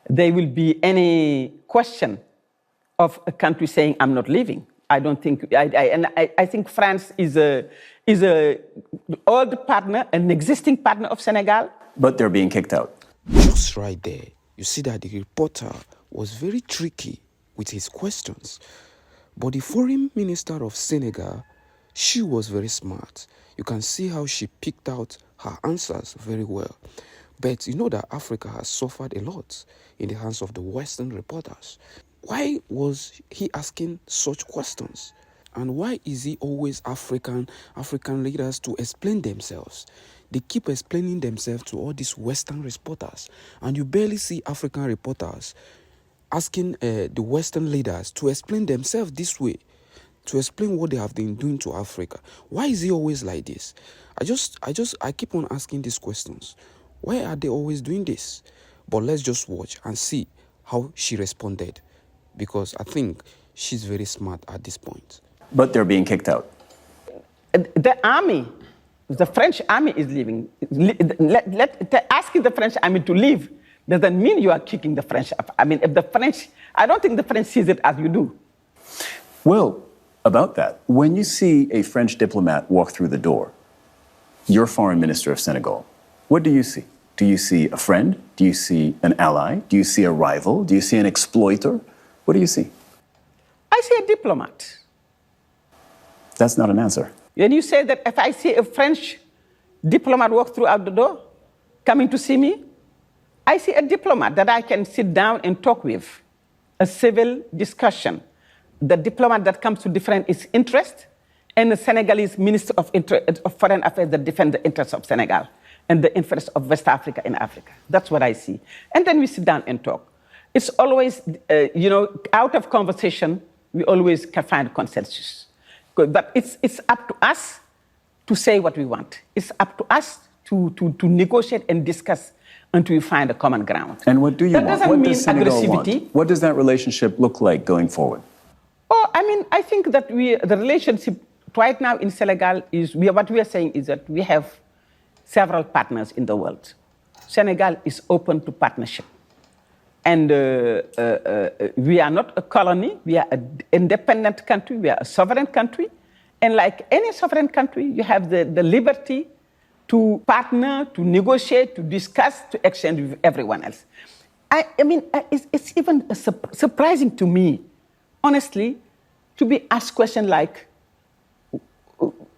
there will be any question of a country saying, I'm not leaving. I don't think, I think France is a old partner, an existing partner of Senegal. But they're being kicked out. Just right there, you see that the reporter was very tricky with his questions. But the foreign minister of Senegal, she was very smart. You can see how she picked out her answers very well. But you know that Africa has suffered a lot in the hands of the Western reporters. Why was he asking such questions? And why is he always African leaders to explain themselves? They keep explaining themselves to all these Western reporters. And you barely see African reporters asking the Western leaders to explain themselves this way, to explain what they have been doing to Africa. Why is he always like this? I keep on asking these questions. Why are they always doing this? But let's just watch and see how she responded, because I think she's very smart at this point. But they're being kicked out. The army, the French army is leaving. Asking the French army to leave doesn't mean you are kicking the French. I mean, if the French, I don't think the French sees it as you do. Well, about that, when you see a French diplomat walk through the door, you're foreign minister of Senegal, what do you see? Do you see a friend? Do you see an ally? Do you see a rival? Do you see an exploiter? What do you see? I see a diplomat. That's not an answer. When you say that if I see a French diplomat walk through out the door, coming to see me, I see a diplomat that I can sit down and talk with, a civil discussion. The diplomat that comes to defend its interest, and the Senegalese Minister of Foreign Affairs that defend the interests of Senegal and the interests of West Africa and Africa. That's what I see. And then we sit down and talk. It's always, out of conversation, we always can find consensus. But it's up to us to say what we want. It's up to us to negotiate and discuss until we find a common ground. And what do you want? What does Senegal aggressivity. want? What does that relationship look like going forward? Oh, I mean, I think that the relationship right now in Senegal is, what we are saying is that we have several partners in the world. Senegal is open to partnership. And we are not a colony, we are an independent country, we are a sovereign country. And like any sovereign country, you have the liberty to partner, to negotiate, to discuss, to exchange with everyone else. I mean, it's even surprising to me, honestly, to be asked questions like,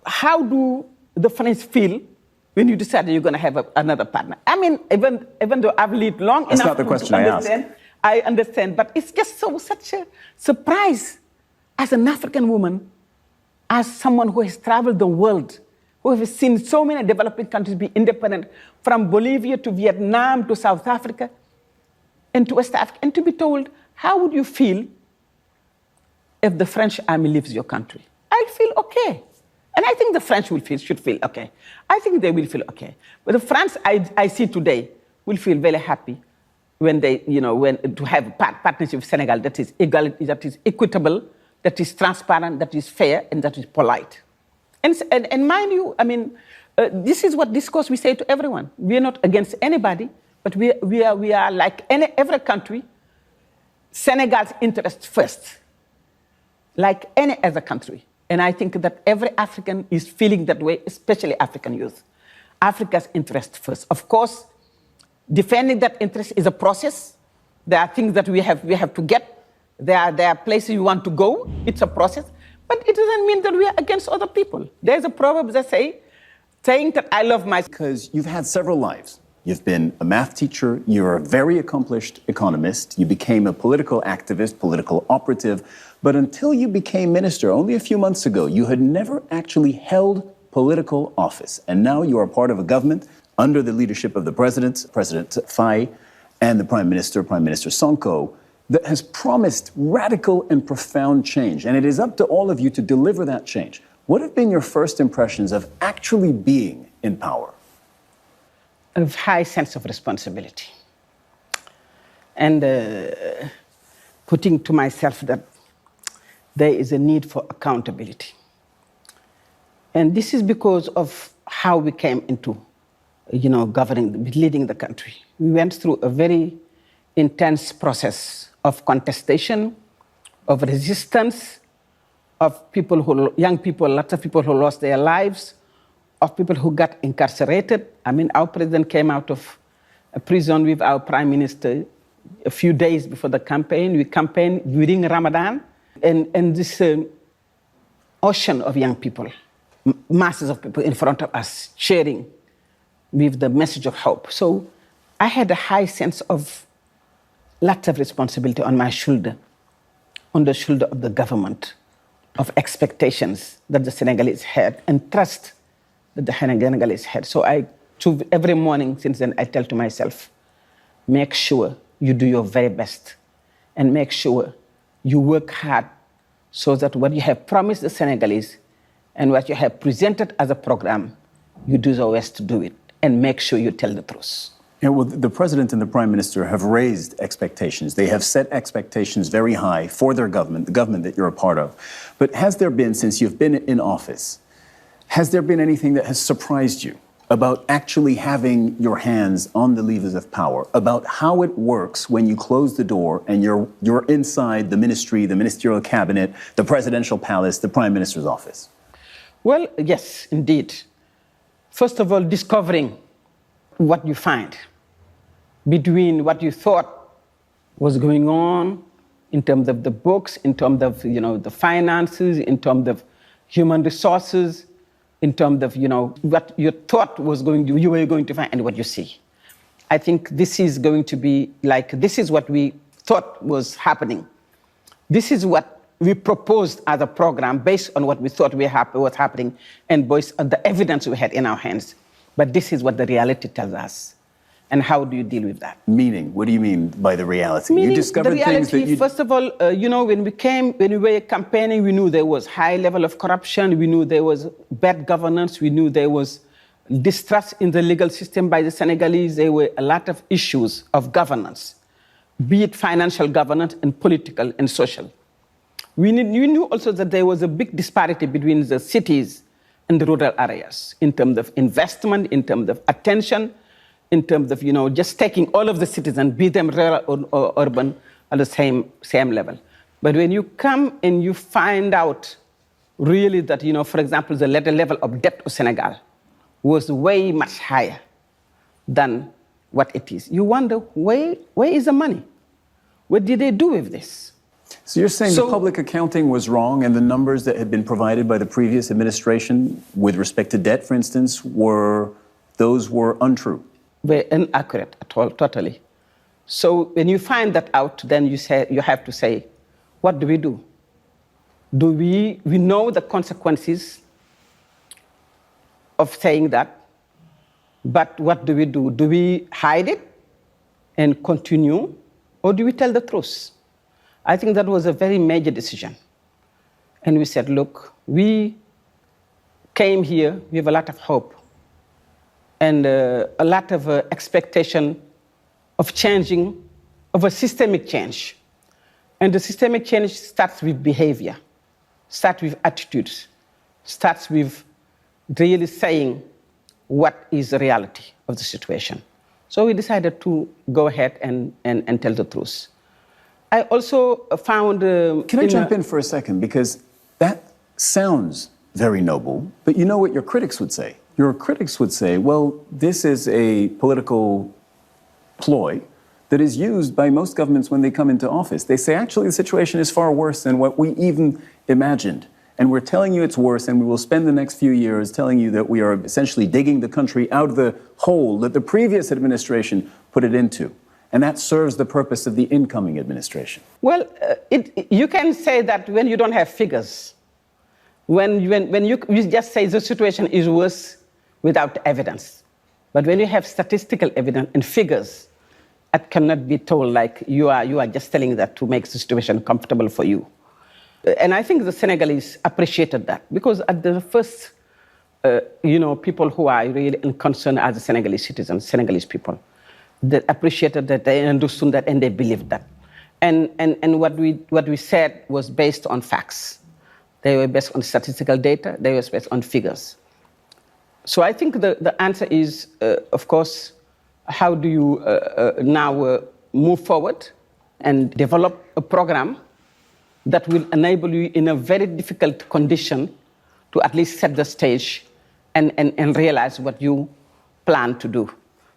how do the French feel when you decide that you're going to have another partner? I mean, even though I've lived long enough not the question to understand, I understand, but it's just such a surprise as an African woman, as someone who has traveled the world, who has seen so many developing countries be independent, from Bolivia to Vietnam to South Africa and to West Africa, and to be told, how would you feel if the French army leaves your country? I'll feel okay. And I think the French should feel okay. I think they will feel okay. But the France I see today will feel very happy when they, to have a partnership with Senegal that is equitable, that is transparent, that is fair, and that is polite. And mind you, I mean, this is what discourse we say to everyone. We are not against anybody, but we are like every country, Senegal's interest first, like any other country. And I think that every African is feeling that way, especially African youth. Africa's interest first. Of course, defending that interest is a process. There are things that we have to get. There are places you want to go. It's a process. But it doesn't mean that we are against other people. There's a proverb that saying that I love my... Because you've had several lives. You've been a math teacher. You're a very accomplished economist. You became a political activist, political operative. But until you became minister only a few months ago, you had never actually held political office. And now you are part of a government under the leadership of the President Faye, and the Prime Minister Sonko, that has promised radical and profound change. And it is up to all of you to deliver that change. What have been your first impressions of actually being in power? A high sense of responsibility. And putting to myself that there is a need for accountability. And this is because of how we came into, leading the country. We went through a very intense process of contestation, of resistance, of people who, young people, lots of people who lost their lives, of people who got incarcerated. I mean, our president came out of a prison with our prime minister a few days before the campaign. We campaigned during Ramadan, and this ocean of young people, masses of people in front of us cheering with the message of hope. So I had a high sense of lots of responsibility on my shoulder, on the shoulder of the government, of expectations that the Senegalese had and trust that the Senegalese had. So every morning since then, I tell to myself, make sure you do your very best and make sure you work hard so that what you have promised the Senegalese and what you have presented as a program, you do your best to do it and make sure you tell the truth. Yeah, well, the president and the prime minister have raised expectations. They have set expectations very high for their government, the government that you're a part of. But has there been, since you've been in office, has there been anything that has surprised you about actually having your hands on the levers of power, about how it works when you close the door and you're inside the ministry, the ministerial cabinet, the presidential palace, the prime minister's office? Well, yes, indeed. First of all, discovering what you find between what you thought was going on in terms of the books, in terms of, the finances, in terms of human resources, in terms of, what you thought you were going to find and what you see. I think this is going to be this is what we thought was happening. This is what we proposed as a program based on what we thought was happening and based on the evidence we had in our hands. But this is what the reality tells us. And how do you deal with that? Meaning, what do you mean by the reality? Meaning, you discovered the reality, things that you... First of all, when we were campaigning, we knew there was high level of corruption. We knew there was bad governance. We knew there was distrust in the legal system by the Senegalese. There were a lot of issues of governance, be it financial governance and political and social. We knew also that there was a big disparity between the cities and the rural areas in terms of investment, in terms of attention, in terms of, just taking all of the citizens, be them rural or urban, at the same level. But when you come and you find out really that, for example, the level of debt of Senegal was way much higher than what it is, you wonder, where is the money? What did they do with this? So you're saying the public accounting was wrong and the numbers that had been provided by the previous administration with respect to debt, for instance, were untrue? Were inaccurate at all, totally. So when you find that out, then you have to say, what do we do? We know the consequences of saying that, but what do we do? Do we hide it and continue, or do we tell the truth? I think that was a very major decision. And we said, look, we came here with a lot of hope and a lot of expectation of changing, of a systemic change. And the systemic change starts with behavior, starts with attitudes, starts with really saying what is the reality of the situation. So we decided to go ahead and tell the truth. I also found... Can I jump in for a second? Because that sounds very noble, but you know what your critics would say? Your critics would say, well, this is a political ploy that is used by most governments when they come into office. They say, actually, the situation is far worse than what we even imagined. And we're telling you it's worse, and we will spend the next few years telling you that we are essentially digging the country out of the hole that the previous administration put it into. And that serves the purpose of the incoming administration. Well, you can say that when you don't have figures, when you just say the situation is worse without evidence. But when you have statistical evidence and figures, it cannot be told like you are just telling that to make the situation comfortable for you. And I think the Senegalese appreciated that, because at the first, people who are really concerned as the Senegalese citizens, Senegalese people, they appreciated that, they understood that, and they believed that. And what we said was based on facts. They were based on statistical data. They were based on figures. So I think the answer is, of course, how do you now move forward and develop a program that will enable you in a very difficult condition to at least set the stage and realize what you plan to do.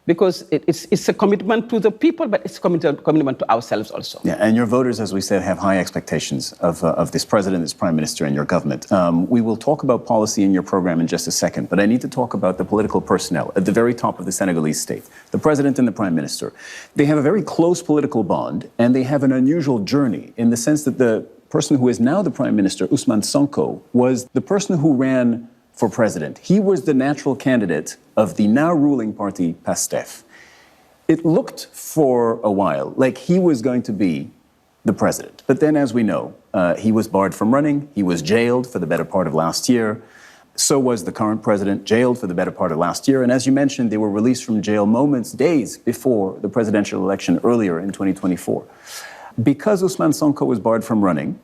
Because it's a commitment to the people, but it's a commitment to ourselves also. Yeah, and your voters, as we said, have high expectations of this president, this prime minister, and your government. We will talk about policy in your program in just a second, but I need to talk about the political personnel at the very top of the Senegalese state, the president and the prime minister. They have a very close political bond, and they have an unusual journey in the sense that the person who is now the prime minister, Ousmane Sonko, was the person who ran for president. He was the natural candidate of the now ruling party, PASTEF. It looked for a while like he was going to be the president. But then, as we know, he was barred from running. He was jailed for the better part of last year. So was the current president, jailed for the better part of last year. And as you mentioned, they were released from jail days before the presidential election earlier in 2024. Because Ousmane Sonko was barred from running,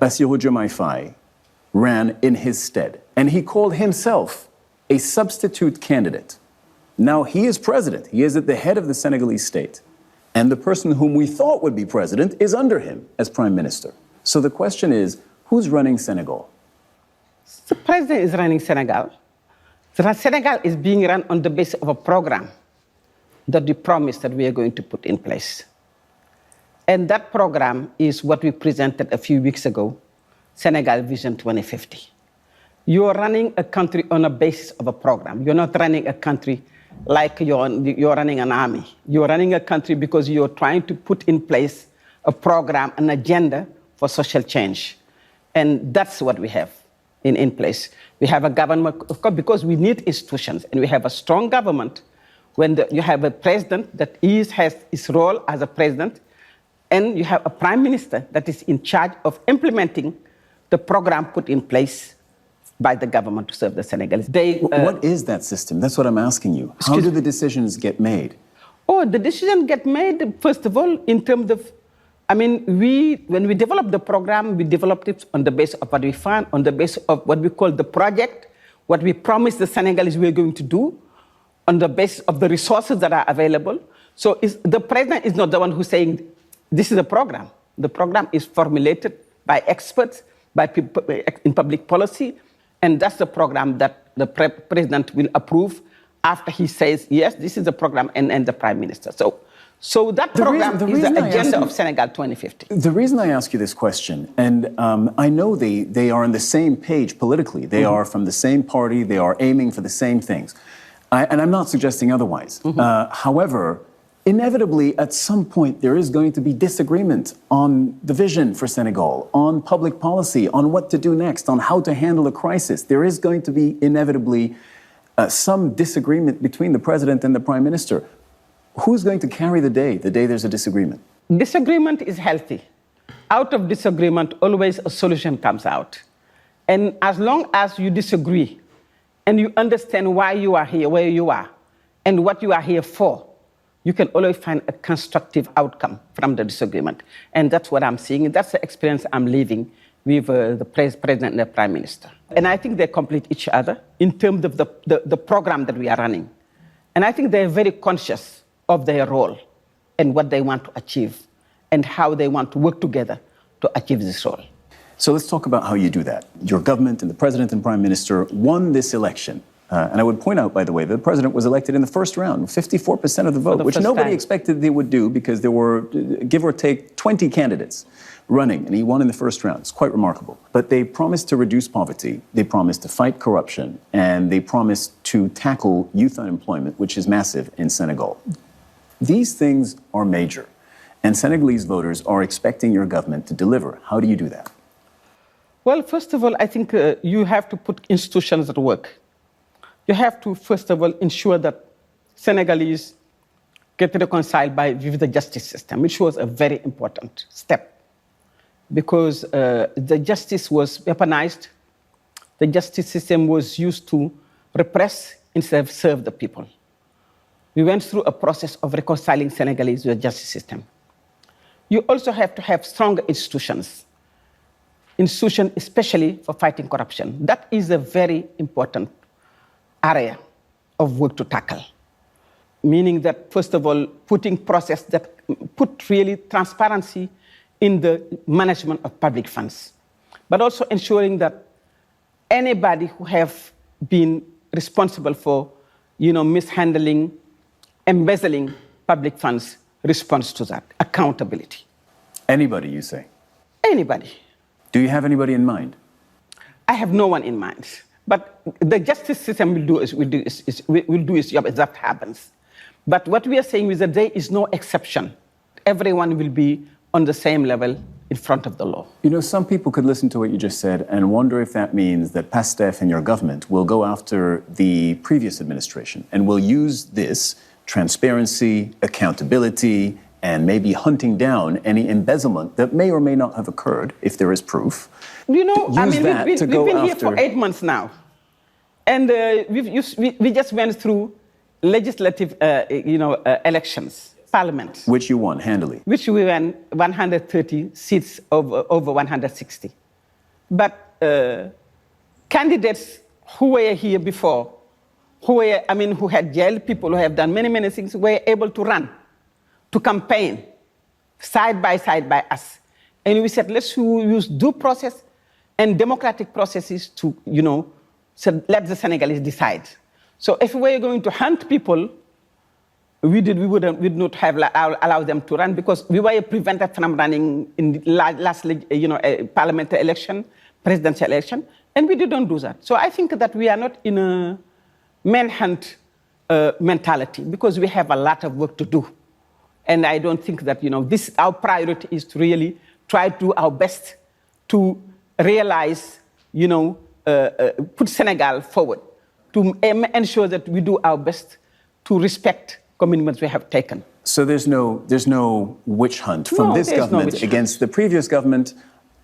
Bassirou Diomaye Faye ran in his stead. And he called himself a substitute candidate. Now he is president. He is at the head of the Senegalese state. And the person whom we thought would be president is under him as prime minister. So the question is, who's running Senegal? The president is running Senegal. Senegal is being run on the basis of a program that we promised that we are going to put in place. And that program is what we presented a few weeks ago, Senegal Vision 2050. You are running a country on a basis of a program. You're not running a country like you're running an army. You're running a country because you're trying to put in place a program, an agenda for social change. And that's what we have in place. We have a government, of course, because we need institutions, and we have a strong government when you have a president that has his role as a president, and you have a prime minister that is in charge of implementing the program put in place by the government to serve the Senegalese. What is that system? That's what I'm asking you. How do the decisions get made? Oh, the decisions get made, first of all, in terms of, when we developed the program, we developed it on the basis of what we found, on the basis of what we call the project, what we promised the Senegalese we are going to do, on the basis of the resources that are available. So the president is not the one who's saying, this is a program. The program is formulated by experts, by people in public policy, and that's the program that the president will approve after he says, yes, this is the program, and the prime minister. So that program is the agenda of Senegal 2050. The reason I ask you this question, and I know they are on the same page politically. They are from the same party. They are aiming for the same things. And I'm not suggesting otherwise. However, inevitably, at some point, there is going to be disagreement on the vision for Senegal, on public policy, on what to do next, on how to handle a crisis. There is going to be inevitably some disagreement between the president and the prime minister. Who's going to carry the day there's a disagreement? Disagreement is healthy. Out of disagreement, always a solution comes out. And as long as you disagree and you understand why you are here, where you are, and what you are here for, you can always find a constructive outcome from the disagreement. And that's what I'm seeing. That's the experience I'm living with the president and the prime minister. And I think they complete each other in terms of the program that we are running. And I think they're very conscious of their role and what they want to achieve and how they want to work together to achieve this role. So let's talk about how you do that. Your government and the president and prime minister won this election. And I would point out, by the way, that the president was elected in the first round, 54% of the vote, which nobody expected they would do because there were, give or take, 20 candidates running, and he won in the first round. It's quite remarkable. But they promised to reduce poverty, they promised to fight corruption, and they promised to tackle youth unemployment, which is massive in Senegal. These things are major, and Senegalese voters are expecting your government to deliver. How do you do that? Well, first of all, I think you have to put institutions at work. You have to, first of all, ensure that Senegalese get reconciled with the justice system, which was a very important step because the justice was weaponized. The justice system was used to repress instead of serve the people. We went through a process of reconciling Senegalese with the justice system. You also have to have stronger institutions especially for fighting corruption. That is a very important area of work to tackle. meaning that, first of all, putting process that put really transparency in the management of public funds, but also ensuring that anybody who have been responsible for, mishandling, embezzling public funds responds to that, accountability. Anybody, you say? Anybody. Do you have anybody in mind? I have no one in mind. But the justice system will do its job if that happens. But what we are saying is that there is no exception. Everyone will be on the same level in front of the law. Some people could listen to what you just said and wonder if that means that PASTEF and your government will go after the previous administration and will use this transparency, accountability, and maybe hunting down any embezzlement that may or may not have occurred, if there is proof. We've been here for 8 months now. And we just went through legislative, elections, parliament. Which you won handily. Which we won 130 seats over 160. But candidates who were here before, who had jailed people, who have done many, many things, were able to run, to campaign, side by us. And we said, let's use due process and democratic processes to, so let the Senegalese decide. So if we were going to hunt people, we would not have allowed them to run because we were prevented from running in the last, parliamentary election, presidential election, and we didn't do that. So I think that we are not in a manhunt mentality because we have a lot of work to do. And I don't think that, our priority is to really try to do our best to realize, put Senegal forward, to ensure that we do our best to respect commitments we have taken. So there's no witch hunt from this government against the previous government,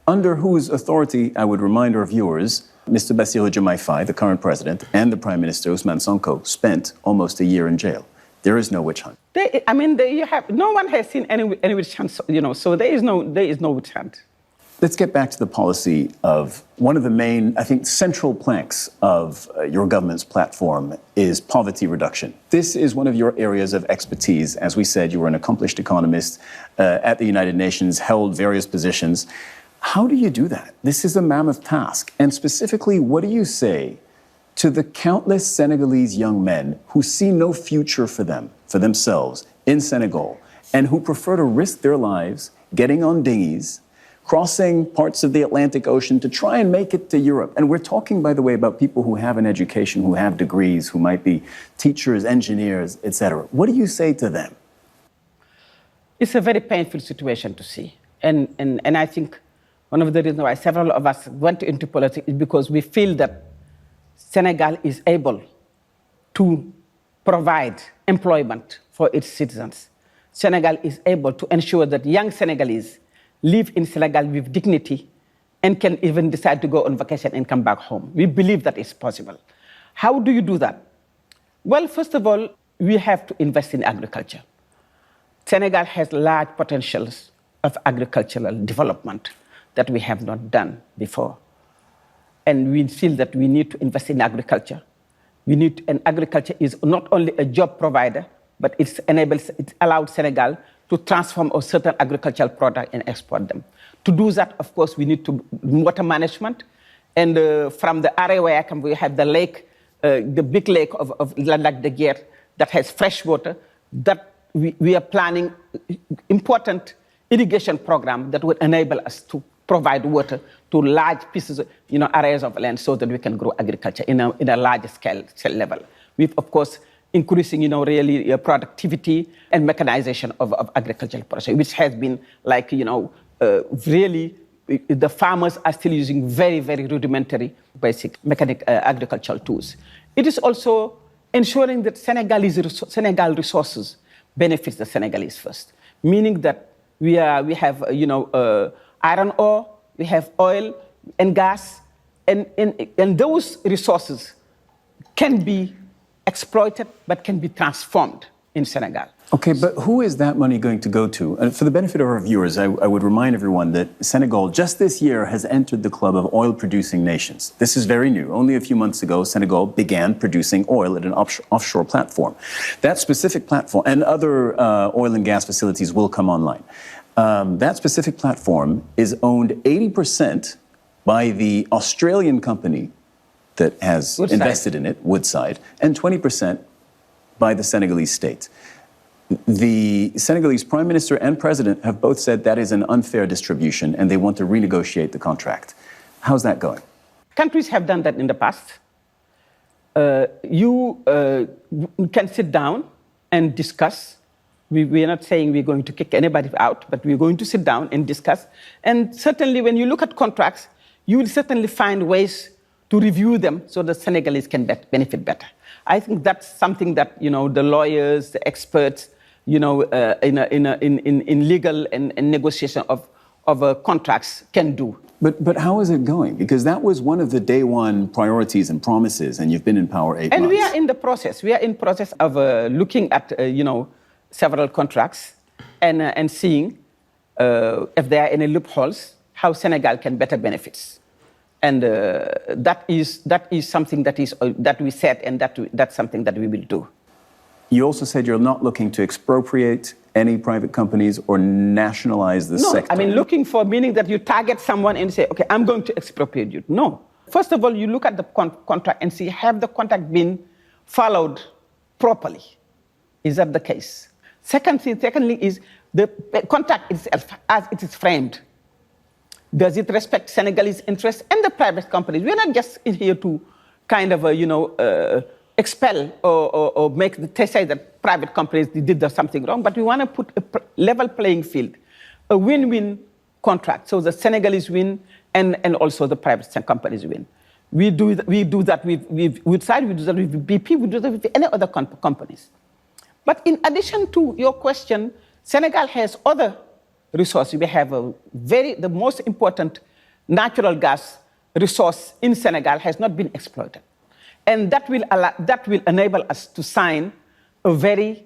under whose authority, I would remind our viewers, Mr. Bassirou Diomaye Faye, the current president, and the Prime Minister Ousmane Sonko spent almost a year in jail. There is no witch hunt. No one has seen any witch hunt, so there is no witch hunt. Let's get back to the policy of one of the main, I think, central planks of your government's platform is poverty reduction. This is one of your areas of expertise. As we said, you were an accomplished economist at the United Nations, held various positions. How do you do that? This is a mammoth task. And specifically, what do you say to the countless Senegalese young men who see no future for themselves in Senegal, and who prefer to risk their lives getting on dinghies, crossing parts of the Atlantic Ocean to try and make it to Europe? And we're talking, by the way, about people who have an education, who have degrees, who might be teachers, engineers, etc. What do you say to them? It's a very painful situation to see. And I think one of the reasons why several of us went into politics is because we feel that Senegal is able to provide employment for its citizens. Senegal is able to ensure that young Senegalese live in Senegal with dignity and can even decide to go on vacation and come back home. We believe that is possible. How do you do that? Well, first of all, we have to invest in agriculture. Senegal has large potentials of agricultural development that we have not done before. And we feel that we need to invest in agriculture. And agriculture is not only a job provider, but it allows Senegal to transform a certain agricultural product and export them. To do that, of course, we need to water management. And from the area where I come, we have the lake, the big lake of Lac de Guiers that has fresh water, that we are planning important irrigation program that would enable us to provide water to large pieces, areas of land so that we can grow agriculture in a large scale level. With, of course, increasing, really productivity and mechanization of agricultural process, which has been really, the farmers are still using very, very rudimentary, basic mechanic agricultural tools. It is also ensuring that Senegal resources benefits the Senegalese first, meaning that we have, iron ore, we have oil and gas, and those resources can be exploited, but can be transformed in Senegal. Okay, but who is that money going to go to? And for the benefit of our viewers, I would remind everyone that Senegal just this year has entered the club of oil-producing nations. This is very new. Only a few months ago, Senegal began producing oil at an offshore platform. That specific platform, and other oil and gas facilities will come online. That specific platform is owned 80% by the Australian company that has invested in it, Woodside, and 20% by the Senegalese state. The Senegalese Prime Minister and President have both said that is an unfair distribution and they want to renegotiate the contract. How's that going? Countries have done that in the past. You can sit down and discuss. We are not saying we're going to kick anybody out, but we're going to sit down and discuss. And certainly when you look at contracts, you will certainly find ways to review them so the Senegalese can benefit better. I think that's something that, the lawyers, the experts, in legal and negotiation of contracts can do. But how is it going? Because that was one of the day one priorities and promises, and you've been in power 8 months. And we are in the process. We are in process of looking at, several contracts and seeing if there are any loopholes, how Senegal can better benefit. And that is something that we said, and that's something that we will do. You also said you're not looking to expropriate any private companies or nationalize the sector. I mean, looking for meaning that you target someone and say, okay, I'm going to expropriate you. No. First of all, you look at the contract and see, have the contract been followed properly? Is that the case? Secondly is the contract itself, as it is framed. Does it respect Senegalese interests and the private companies? We're not just in here to kind of, expel or say that private companies did something wrong, but we want to put a level playing field, a win-win contract. So the Senegalese win and also the private companies win. We do that with Woodside, we do that with BP, we do that with any other companies. But in addition to your question, Senegal has other resources. We have the most important natural gas resource in Senegal has not been exploited. And that will enable us to sign a very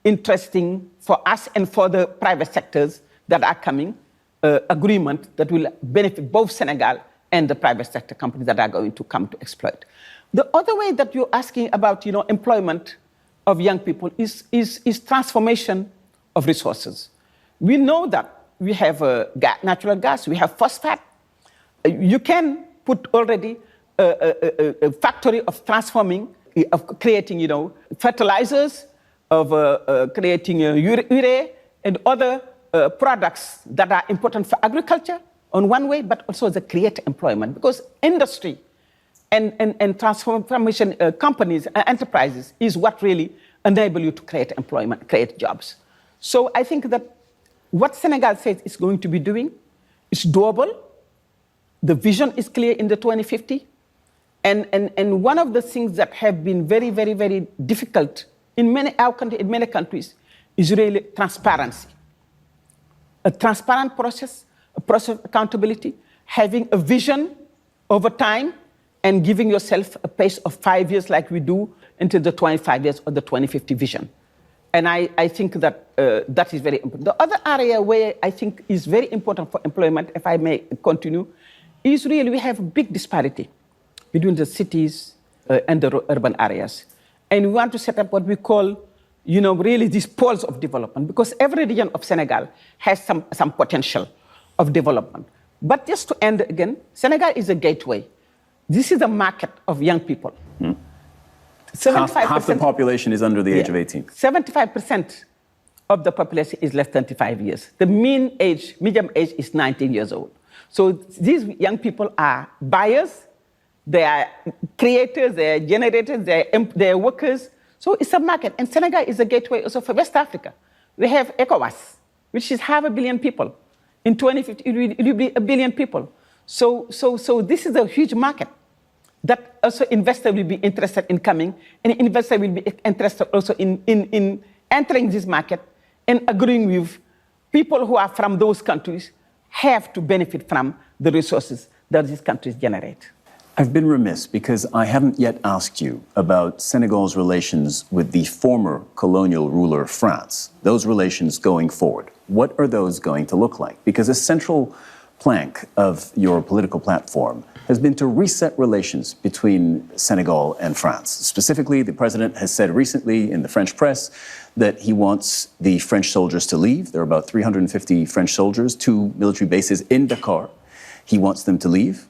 interesting, for us and for the private sectors that are coming, agreement that will benefit both Senegal and the private sector companies that are going to come to exploit. The other way that you're asking about, employment of young people is transformation of resources. We know that we have natural gas, we have phosphate. You can put already a factory of transforming, of creating, fertilizers, of creating urea and other products that are important for agriculture on one way, but also the create employment. Because industry and transformation companies and enterprises is what really enable you to create employment, create jobs. So I think that what Senegal says it's going to be doing is doable. The vision is clear in the 2050. And one of the things that have been very, very, very difficult in many countries is really transparency. A transparent process, a process of accountability, having a vision over time and giving yourself a pace of 5 years like we do until the 25 years or the 2050 vision. And I think that that is very important. The other area where I think is very important for employment, if I may continue, is really we have a big disparity between the cities and the urban areas. And we want to set up what we call, really these poles of development, because every region of Senegal has some potential of development. But just to end again, Senegal is a gateway. This is a market of young people. Hmm. Half the population is under the age of 18. 75% of the population is less than 35 years. The medium age is 19 years old. So these young people are buyers, they are creators, they are generators, they are workers. So it's a market. And Senegal is a gateway also for West Africa. We have ECOWAS, which is 500 million people. In 2050, it will be 1 billion people. So this is a huge market that also investors will be interested in coming, and investors will be interested also in entering this market and agreeing with people who are from those countries have to benefit from the resources that these countries generate. I've been remiss because I haven't yet asked you about Senegal's relations with the former colonial ruler France. Those relations going forward. What are those going to look like? Because a central plank of your political platform has been to reset relations between Senegal and France. Specifically, the president has said recently in the French press that he wants the French soldiers to leave. There are about 350 French soldiers, 2 military bases in Dakar. He wants them to leave.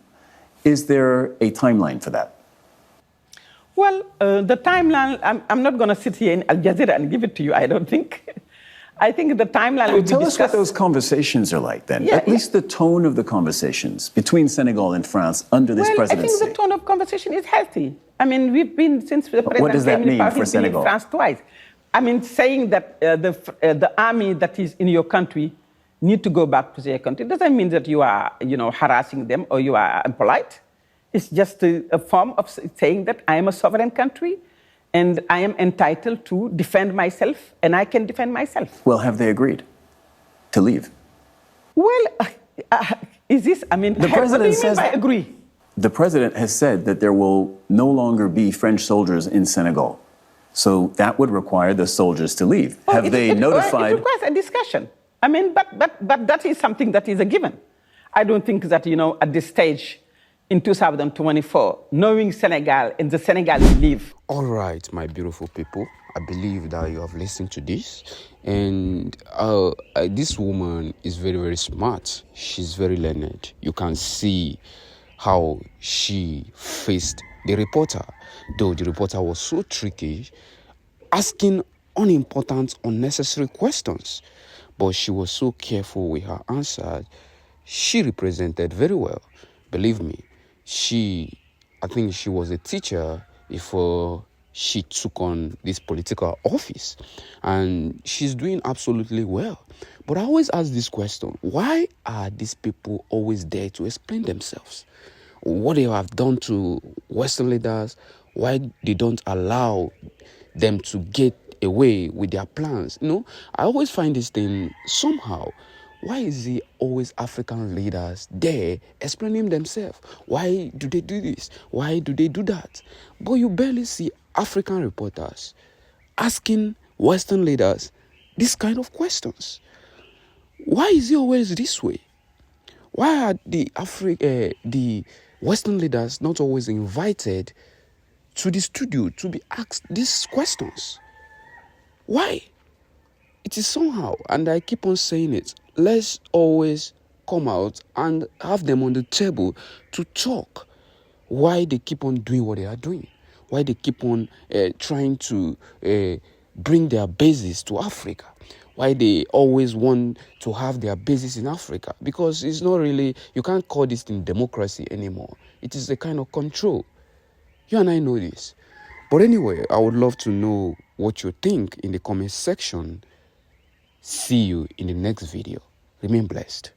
Is there a timeline for that? Well, the timeline, I'm not going to sit here in Al Jazeera and give it to you, I don't think. I think the timeline will be Tell us discussed. what those conversations are like then. Yeah, At least the tone of the conversations between Senegal and France under this presidency. I think the tone of conversation is healthy. I mean, we've been, since the president What does that came in mean power, for he's been in Senegal? France twice. I mean, saying that the army that is in your country need to go back to their country doesn't mean that you are, harassing them or you are impolite. It's just a form of saying that I am a sovereign country and I am entitled to defend myself and I can defend myself. Well, have they agreed to leave? Well, is this, I mean, The what do you president mean says by agree? The president has said that there will no longer be French soldiers in Senegal. So that would require the soldiers to leave. Have they notified? It requires a discussion. I mean, but that is something that is a given. I don't think that, at this stage in 2024, knowing Senegal and the Senegalese leave. All right, my beautiful people. I believe that you have listened to this. And this woman is very, very smart. She's very learned. You can see how she faced the reporter. Though the reporter was so tricky, asking unimportant, unnecessary questions. But she was so careful with her answers. She represented very well. Believe me, I think she was a teacher before she took on this political office. And she's doing absolutely well. But I always ask this question, why are these people always there to explain themselves? What they have done to Western leaders, why they don't allow them to get away with their plans. I always find this thing somehow. Why is it always African leaders there explaining themselves? Why do they do this? Why do they do that? But you barely see African reporters asking Western leaders this kind of questions. Why is it always this way? Why are the Western leaders not always invited to the studio to be asked these questions? Why? It is somehow, and I keep on saying it, let's always come out and have them on the table to talk why they keep on doing what they are doing, why they keep on trying to bring their bases to Africa, why they always want to have their bases in Africa, because it's not really, you can't call this thing democracy anymore. It is a kind of control. You and I know this. But anyway, I would love to know what you think in the comment section. See you in the next video. Remain blessed.